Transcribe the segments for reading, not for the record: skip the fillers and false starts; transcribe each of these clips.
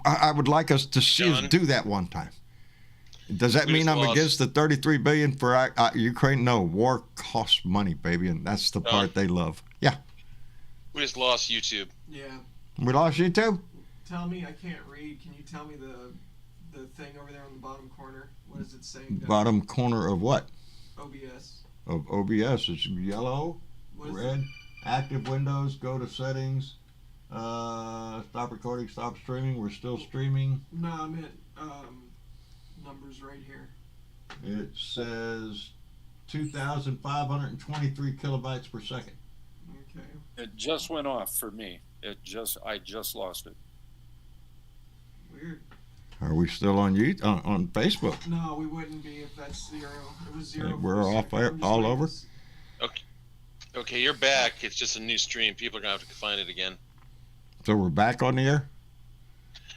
I would like us to see us do that one time. Does that mean I'm against the $33 billion for Ukraine? No, war costs money, baby, and that's the part they love. Yeah. We just lost YouTube. Yeah. We lost YouTube? Tell me, I can't read. Can you tell me the thing over there on the bottom corner? What is it saying? Bottom corner of what? OBS. Of OBS. It's yellow, red, active windows, go to settings, stop recording, stop streaming. We're still streaming. No, I meant numbers right here. It says 2,523 kilobytes per second. Okay. It just went off for me. I just lost it. Weird. Are we still on on Facebook? No, we wouldn't be if that's zero. It was zero. We're off all over. Okay, you're back. It's just a new stream. People are gonna have to find it again. So we're back on the air?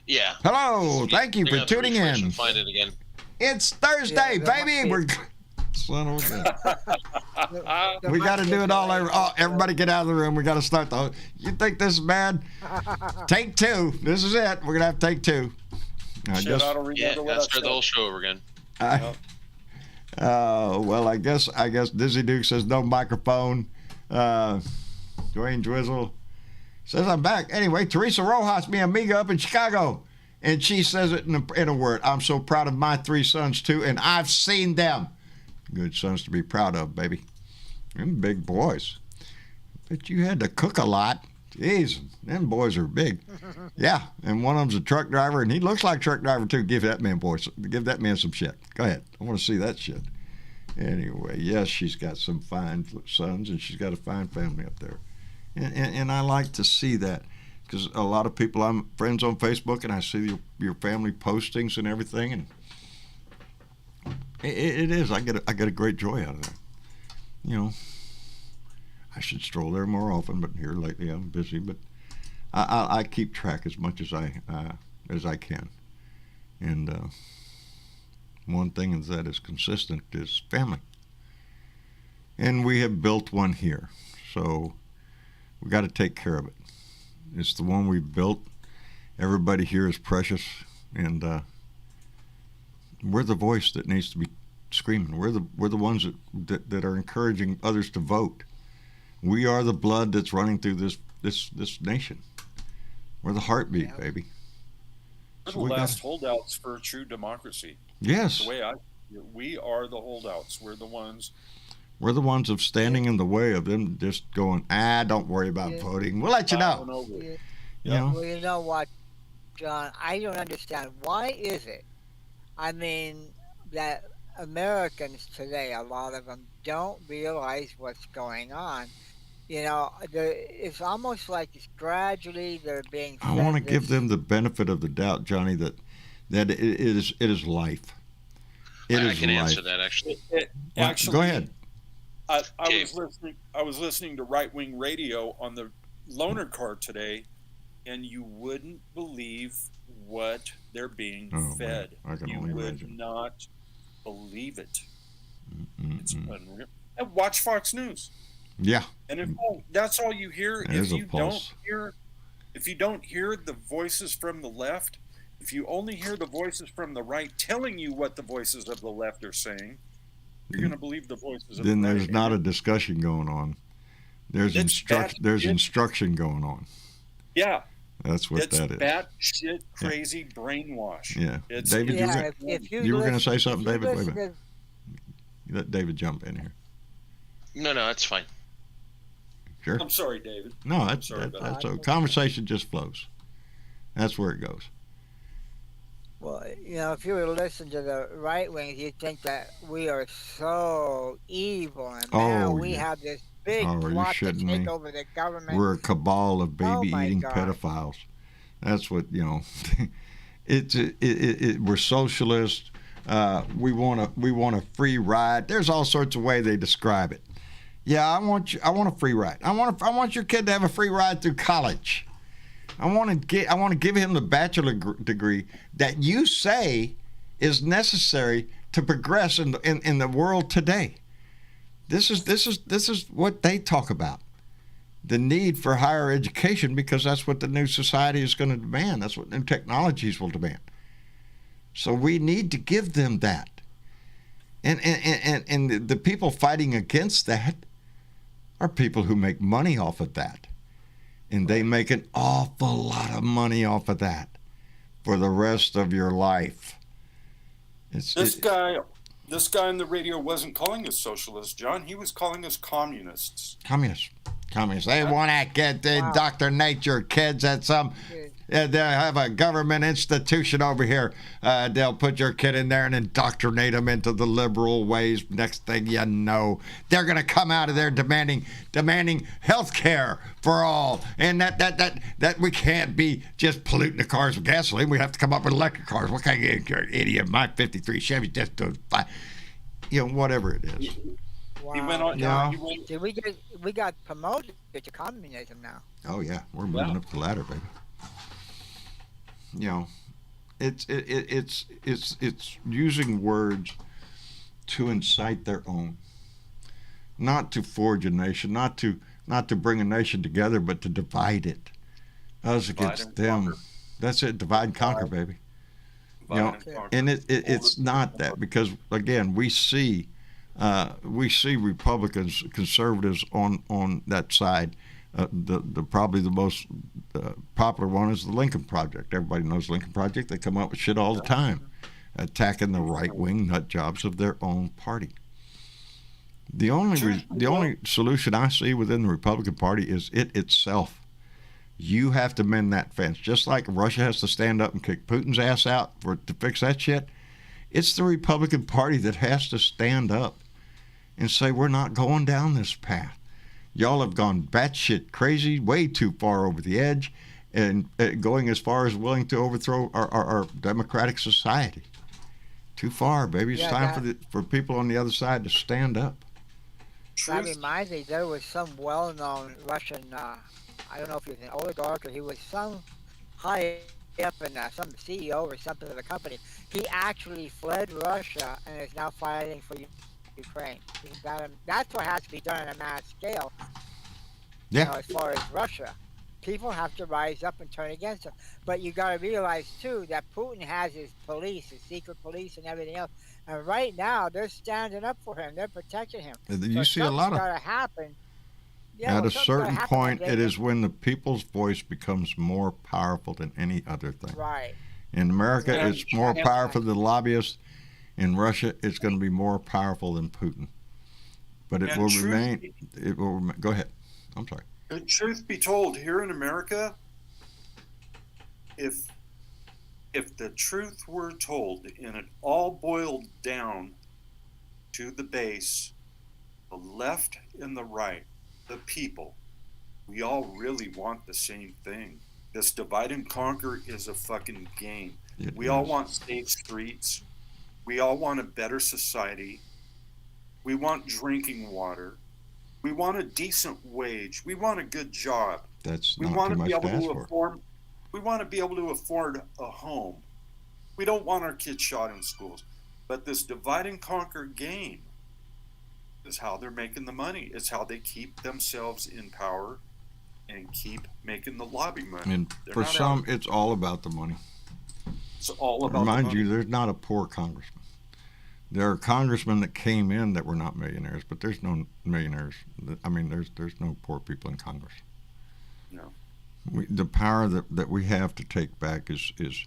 Yeah. Hello, thank you for tuning in. Find it again. It's Thursday, baby. We're son of a gun. We got to do it all over. Oh, everybody get out of the room. We got to start the. You think this is bad? Take two. This is it. We're gonna have to take two. I start the whole show over again. Well, I guess Dizzy Duke says no microphone. Dwayne Drizzle says I'm back. Anyway, Teresa Rojas, mi amiga up in Chicago, and she says it in a word. I'm so proud of my three sons too, and I've seen them. Good sons to be proud of, baby. Them big boys. But you had to cook a lot. Jeez, them boys are big. Yeah, and one of them's a truck driver, and he looks like a truck driver too. Give that man some shit. Go ahead. I want to see that shit. Anyway, yes, she's got some fine sons, and she's got a fine family up there. And I like to see that because a lot of people, I'm friends on Facebook, and I see your family postings and everything, and it is. I get a great joy out of that. You know, I should stroll there more often, but here lately I'm busy. But I keep track as much as I can, and one thing that is consistent is family, and we have built one here, so we got to take care of it. It's the one we've built. Everybody here is precious, and we're the voice that needs to be screaming. We're the ones that are encouraging others to vote. We are the blood that's running through this nation. We're the heartbeat, baby. We're the last holdouts for true democracy. Yes. The way we are the holdouts. We're the ones. We're the ones of standing in the way of them just going, don't worry about voting. We'll let you know. Well, you know what, John? I don't understand. Why is it? I mean, that Americans today, a lot of them, don't realize what's going on. You know, it's almost like it's gradually they're being. I want to give them the benefit of the doubt, Johnny, that it is life. I can answer that actually. Actually, go ahead. I was listening to right-wing radio on the loaner car today, and you wouldn't believe what they're being fed. I can you only would imagine. Not believe it. It's unreal. And watch Fox News. Yeah. And if that's all you hear, if you don't hear the voices from the left, if you only hear the voices from the right telling you what the voices of the left are saying, you're going to believe the voices of the right. Then there's not a discussion going on. There's instruction going on. Yeah. That's what that is. Bat shit crazy brainwash. Yeah. David, you were going to say something, David? Wait a minute. Let David jump in here. No, that's fine. Sure. I'm sorry, David. No, that's a conversation just flows. That's where it goes. Well, you know, if you were to listen to the right wings, you'd think that we are so evil, and now we have this big plot to take over the government. We're a cabal of baby-eating pedophiles. That's what, you know. We're socialist. We want a free ride. There's all sorts of ways they describe it. Yeah, I want a free ride. I want your kid to have a free ride through college. I want to give him the bachelor degree that you say is necessary to progress in the world today. This is what they talk about. the need for higher education because that's what the new society is going to demand. That's what new technologies will demand. So we need to give them that. And the people fighting against that are people who make money off of that. And they make an awful lot of money off of that for the rest of your life. This guy on the radio wasn't calling us socialists, John. He was calling us communists. Communists. They want to get indoctrinate your kids at some. They'll have a government institution over here. They'll put your kid in there and indoctrinate them into the liberal ways. Next thing you know, they're going to come out of there demanding health care for all. And that we can't be just polluting the cars with gasoline. We have to come up with electric cars. What kind of idiot? My 53 Chevy just does fine. Whatever it is. Wow. He went on. Yeah. See, we got promoted to communism now. Oh yeah, we're moving up the ladder, baby. It's using words to incite their own, not to forge a nation, not to bring a nation together, but to divide it. Us against them. Conquer. That's it. Divide and conquer, baby. And it's not that, because again we see Republicans, conservatives on that side. The probably the most popular one is the Lincoln Project. Everybody knows Lincoln Project. They come up with shit all the time, attacking the right-wing nut jobs of their own party. The only solution I see within the Republican Party is it itself. You have to mend that fence, just like Russia has to stand up and kick Putin's ass out to fix that shit. It's the Republican Party that has to stand up and say, we're not going down this path. Y'all have gone batshit crazy, way too far over the edge, and going as far as willing to overthrow our democratic society. Too far, baby. It's time for people on the other side to stand up. That reminds me, there was some well-known Russian, I don't know if he was an oligarch or he was some high up in some CEO or something of the company. He actually fled Russia and is now fighting for Ukraine. That's what has to be done on a mass scale. Yeah. As far as Russia, people have to rise up and turn against him. But you got to realize too that Putin has his police, his secret police, and everything else. And right now, they're standing up for him. They're protecting him. You see a lot of. Got to happen. Yeah, at a certain point, it is when the people's voice becomes more powerful than any other thing. Right. In America, it's more powerful than lobbyists. In Russia, it's going to be more powerful than Putin. But it will remain. It will. Go ahead. I'm sorry. Truth be told, here in America, if the truth were told and it all boiled down to the base, the left and the right, the people, we all really want the same thing. This divide and conquer is a fucking game. We all want safe streets. We all want a better society. We want drinking water. We want a decent wage. We want a good job. That's not too much to ask for. We want to be able to afford a home. We don't want our kids shot in schools. But this divide and conquer game is how they're making the money. It's how they keep themselves in power and keep making the lobby money. And for some, it's all about the money. It's all about Remind the money. you, there's not a poor congressman. There are congressmen that came in that were not millionaires, but there's no millionaires. I mean, there's no poor people in Congress. No. The power that we have to take back is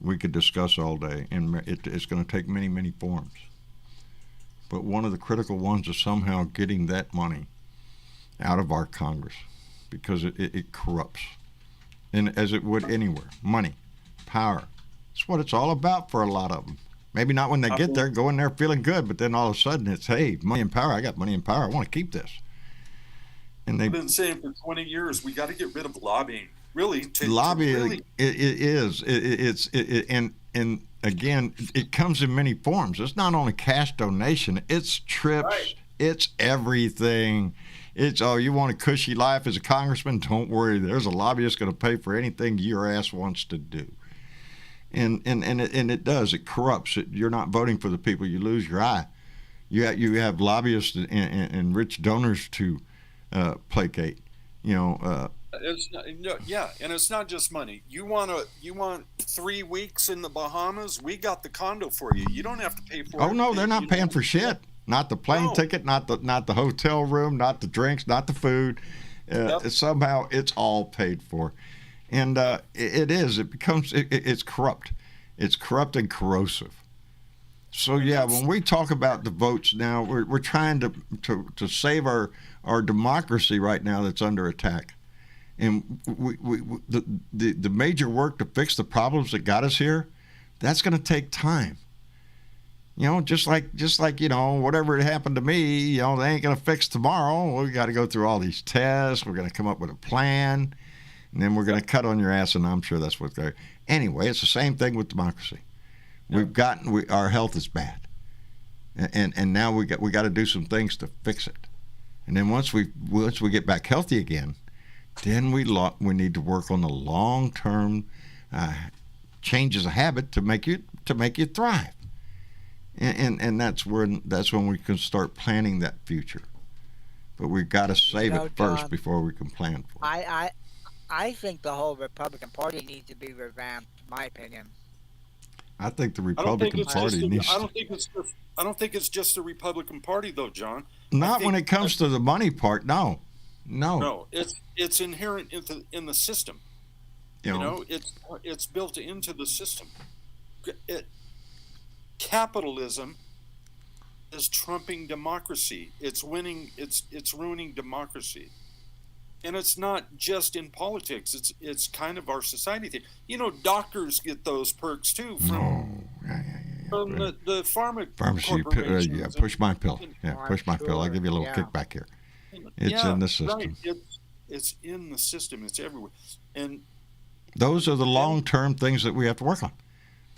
we could discuss all day, and it's going to take many, many forms. But one of the critical ones is somehow getting that money out of our Congress, because it corrupts, and as it would anywhere. Money, power. It's what it's all about for a lot of them. Maybe not when they get there, go in there feeling good, but then all of a sudden it's, hey, money and power. I got money and power. I want to keep this. And they've been saying for 20 years, we got to get rid of lobbying. Really, lobbying and again, it comes in many forms. It's not only cash donation. It's trips. Right. It's everything. It's, oh, you want a cushy life as a congressman? Don't worry. There's a lobbyist going to pay for anything your ass wants to do. And it does. It corrupts. You're not voting for the people. You lose your eye. You have lobbyists and rich donors to placate. It's not, no, yeah, and it's not just money. You want 3 weeks in the Bahamas? We got the condo for you. You don't have to pay for it. Oh no, they're not paying for shit. Not the plane ticket, not the hotel room, not the drinks, not the food. Somehow it's all paid for, and it is. It becomes. It's corrupt. It's corrupt and corrosive. So yeah, when we talk about the votes now, we're trying to save our democracy right now that's under attack, and the major work to fix the problems that got us here, that's going to take time. Just like whatever happened to me, they ain't going to fix tomorrow. We got to go through all these tests. We're going to come up with a plan, and then we're going to cut on your ass, and I'm sure that's what they're. Anyway, it's the same thing with democracy. Our health is bad, and now we got to do some things to fix it. And then once we get back healthy again, then we need to work on the long-term changes of habit to make you thrive. And that's when we can start planning that future. But we've got to save it first, John, before we can plan for it. I think the whole Republican Party needs to be revamped, in my opinion. I think the Republican Party needs. I don't think it's just the Republican Party, though, John. Not when it comes to the money part. No. No, it's inherent in the system. It's built into the system. Capitalism is trumping democracy. It's winning. It's ruining democracy. And it's not just in politics. It's kind of our society thing. Doctors get those perks too from the pharmacy. Push my pill. Push my pill. I'll give you a little kickback here. It's in the system. Right. It's in the system. It's everywhere. And those are the long-term things that we have to work on.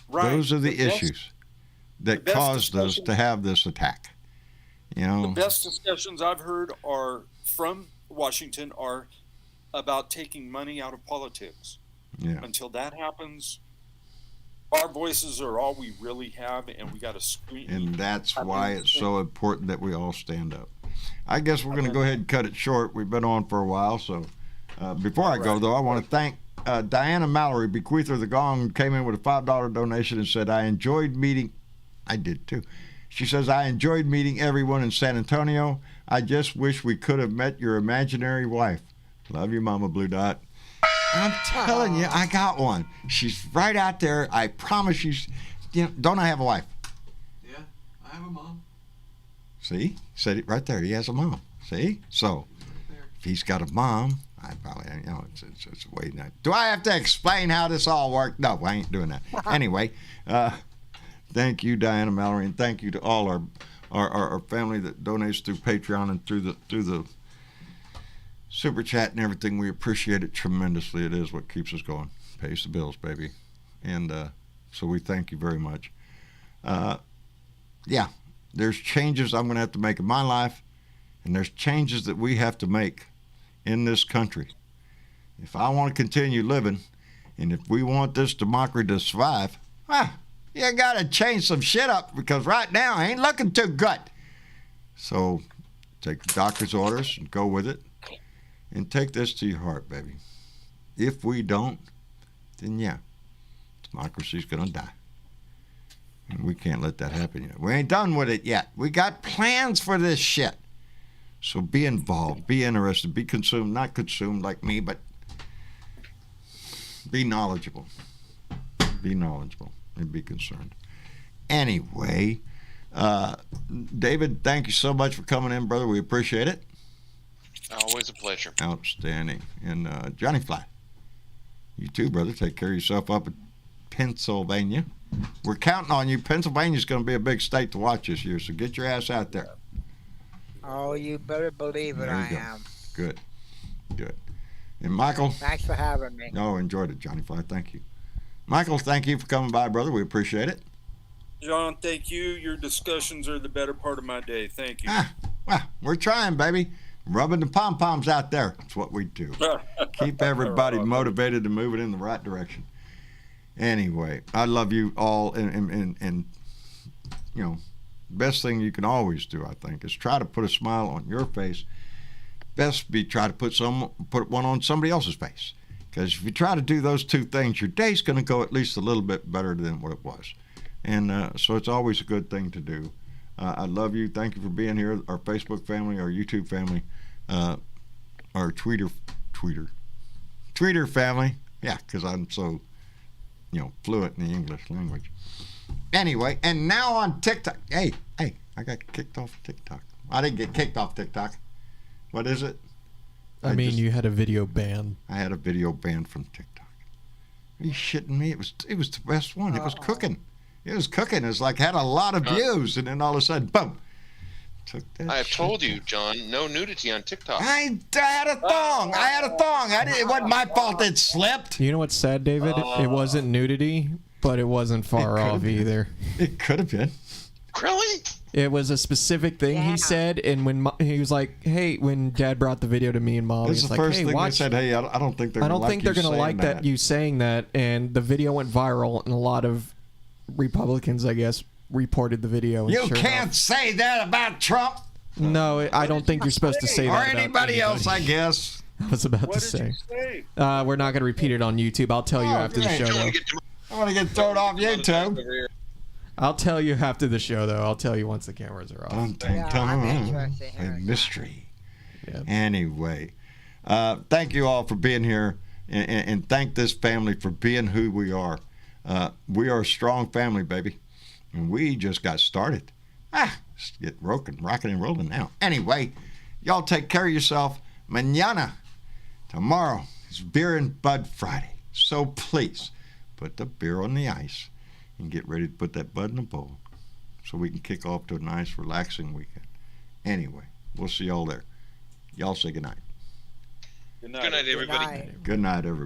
Right. Those are the issues that caused us to have this attack. The best discussions I've heard are from Washington are about taking money out of politics. Yeah. Until that happens, our voices are all we really have, and we got to scream. And that's why it's so important that we all stand up. I guess we're going to go ahead and cut it short. We've been on for a while, so before I go, though, I want to thank Diana Mallory, bequeather the gong, came in with a $5 donation and said, I enjoyed meeting. I did too. She says, I enjoyed meeting everyone in San Antonio. I just wish we could have met your imaginary wife. Love you, Mama Blue Dot. I'm telling you, I got one. She's right out there. I promise you. Don't I have a wife? Yeah, I have a mom. See? Said it right there. He has a mom. See? So, if he's got a mom, I probably, it's way not. Do I have to explain how this all worked? No, I ain't doing that. Anyway, thank you, Diana Mallory, and thank you to all our family that donates through Patreon and through the Super Chat and everything. We appreciate it tremendously. It is what keeps us going. Pays the bills, baby. And so we thank you very much. Yeah, there's changes I'm going to have to make in my life, and there's changes that we have to make in this country. If I want to continue living, and if we want this democracy to survive, you got to change some shit up, because right now I ain't looking too good. So take the doctor's orders and go with it. And take this to your heart, baby. If we don't, then yeah, democracy's going to die. And we can't let that happen yet. We ain't done with it yet. We got plans for this shit. So be involved, be interested, be consumed, not consumed like me, but be knowledgeable. Be knowledgeable and be concerned. Anyway, David, thank you so much for coming in, brother. We appreciate it. Always a pleasure. Outstanding. And Johnny Fly, you too, brother. Take care of yourself up in Pennsylvania. We're counting on you. Pennsylvania's going to be a big state to watch this year, so get your ass out there. Oh, you better believe it, I am. Good. And Michael? Thanks for having me. No, enjoyed it, Johnny Fly. Thank you. Michael, thank you for coming by, brother. We appreciate it. John, thank you. Your discussions are the better part of my day. Thank you. Well, we're trying, baby. Rubbing the pom-poms out there. That's what we do. Keep everybody motivated and moving in the right direction. Anyway, I love you all, and best thing you can always do, I think, is try to put a smile on your face best be try to put one on somebody else's face. Because if you try to do those two things, your day's going to go at least a little bit better than what it was. And so it's always a good thing to do. I love you. Thank you for being here. Our Facebook family, our YouTube family, our Twitter family. Yeah, because I'm so, fluent in the English language. Anyway, and now on TikTok. Hey, I got kicked off TikTok. I didn't get kicked off TikTok. What is it? You had a video ban. I had a video ban from TikTok. Are you shitting me? It was the best one. It was cooking. It was cooking. It was like had a lot of views, and then all of a sudden, boom. I have told you, John, no nudity on TikTok. I had a thong. It wasn't my fault it slipped. You know what's sad, David? It wasn't nudity, but it wasn't far off either. It could have been. Really? It was a specific thing he said, and when he was like, "Hey," when Dad brought the video to me and Molly, This is the first thing they said. Hey, I don't think they're. I don't think they're going to like that you saying that, and the video went viral, and a lot of Republicans, I guess, reported the video. You can't say that about Trump. No, I don't think you're supposed to say that. Or anybody else, I guess. I was about to say. We're not going to repeat it on YouTube. I'll tell you after the show. I want to get thrown off YouTube. I'll tell you after the show, though. I'll tell you once the cameras are off. A mystery. Yep. Anyway, thank you all for being here, and thank this family for being who we are. We are a strong family, baby, and we just got started. Let's get rocking and rolling now. Anyway, y'all take care of yourself. Mañana, tomorrow, is Beer and Bud Friday. So please, put the beer on the ice and get ready to put that bud in a bowl so we can kick off to a nice, relaxing weekend. Anyway, we'll see y'all there. Y'all say goodnight. Good night, everybody. Good night, everybody.